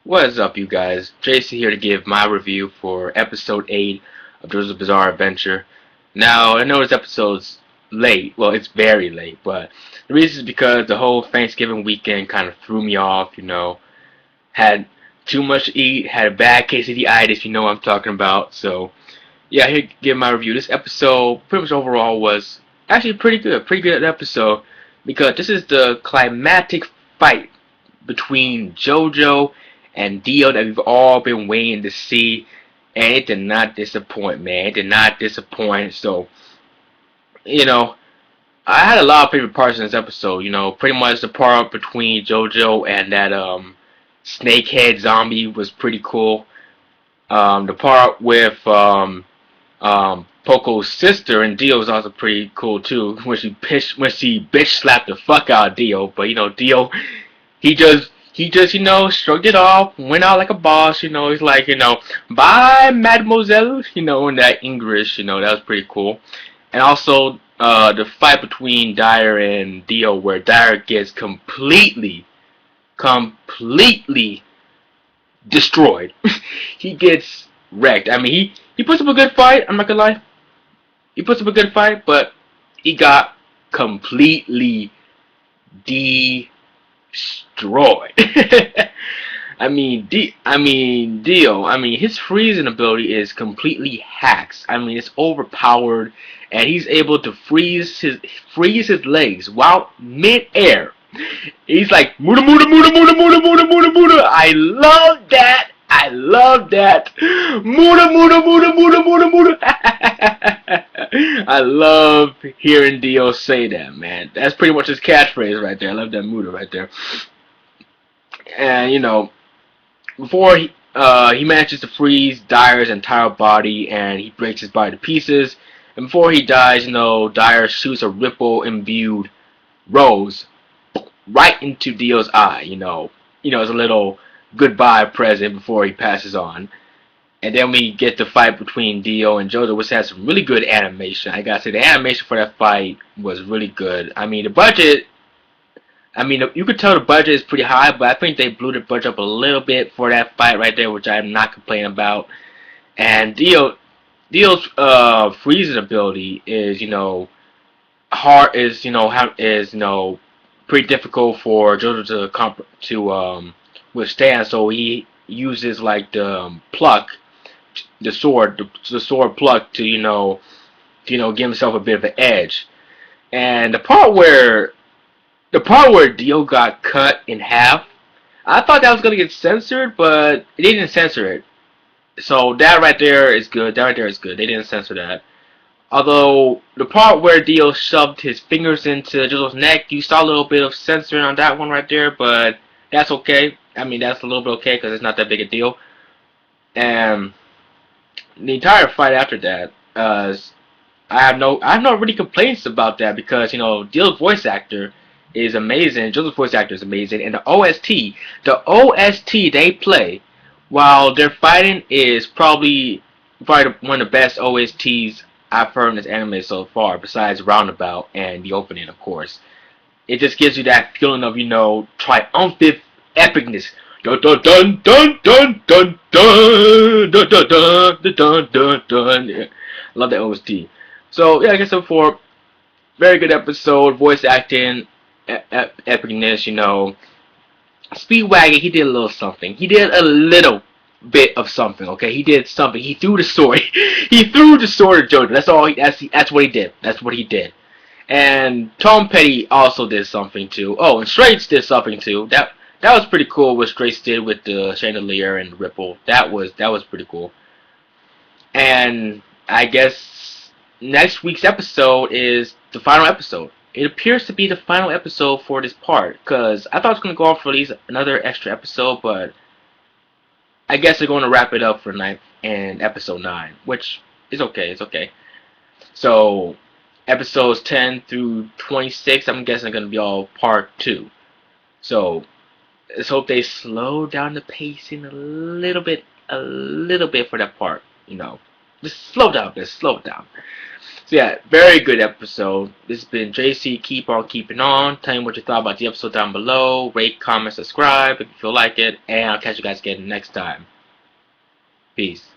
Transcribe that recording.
What is up, you guys? Jason here to give my review for episode 8 of JoJo's Bizarre Adventure. Now, I know this episode's late. Well, it's very late, but the reason is because the whole Thanksgiving weekend kind of threw me off. Had too much to eat, had a bad case of the itis, you know what I'm talking about. So, yeah, here to give my review. This episode, pretty much overall, was actually pretty good episode, because this is the climactic fight between Jojo and Dio that we've all been waiting to see, and it did not disappoint, man. It did not disappoint. So, you know, I had a lot of favorite parts in this episode. Pretty much the part between Jojo and that snakehead zombie was pretty cool. The part with Poco's sister and Dio was also pretty cool too. When she bitch slapped the fuck out of Dio, but Dio, he just shrugged it off, went out like a boss. He's like, bye, mademoiselle. In that English. That was pretty cool. And also, the fight between Dyer and Dio, where Dyer gets completely destroyed. He gets wrecked. I mean, he puts up a good fight. I'm not gonna lie. He puts up a good fight, but he got completely destroyed. Dio. His freezing ability is completely hacks. It's overpowered, and he's able to freeze his legs while mid-air. He's like muda muda muda muda muda muda muda muda. I love that. I love that. Muda muda muda muda muda muda. I love hearing Dio say that, man. That's pretty much his catchphrase right there. I love that muda right there. And before he manages to freeze Dyer's entire body, and he breaks his body to pieces. And before he dies, Dyer shoots a ripple imbued rose right into Dio's eye. As a little goodbye present before he passes on. And then we get the fight between Dio and Jojo, which has some really good animation. I gotta say, the animation for that fight was really good. The budget. You could tell the budget is pretty high, but I think they blew the budget up a little bit for that fight right there, which I'm not complaining about. And Dio's freezing ability is, hard is pretty difficult for Jojo to withstand. So he uses like the pluck, the sword pluck to give himself a bit of an edge. And the part where Dio got cut in half, I thought that was gonna get censored, but it didn't censor it. So that right there is good. That right there is good. They didn't censor that. Although the part where Dio shoved his fingers into Jojo's neck, you saw a little bit of censoring on that one right there, but that's okay. That's a little bit okay because it's not that big a deal. And the entire fight after that, I have no really complaints about that, because Dio's voice actor is amazing, Joseph's voice actor is amazing, and the OST they play while they're fighting is probably one of the best OSTs I've heard in this anime so far, besides Roundabout and the opening, of course. It just gives you that feeling of triumphant epicness. Dun dun dun dun dun dun dun dun dun dun dun dun dun. Yeah. I love that OST. So yeah, like I said before, very good episode. Voice acting, epicness. Speedwagon, he did a little something. He did a little bit of something. Okay, he did something. He threw the sword. He threw the sword at Jojo. That's all. That's what he did. That's what he did. And Tom Petty also did something too. Oh, and Straits did something too. That was pretty cool. What Straits did with the chandelier and ripple. That was pretty cool. And I guess next week's episode is the final episode. It appears to be the final episode for this part, because I thought it was going to go on for at least another extra episode, but I guess they're going to wrap it up for ninth and episode 9, which is okay. It's okay. So episodes 10 through 26, I'm guessing, are going to be all part 2. So let's hope they slow down the pacing a little bit for that part. Just slow down, slow it down. So yeah, very good episode. This has been JC. Keep on keeping on. Tell me what you thought about the episode down below. Rate, comment, subscribe if you feel like it. And I'll catch you guys again next time. Peace.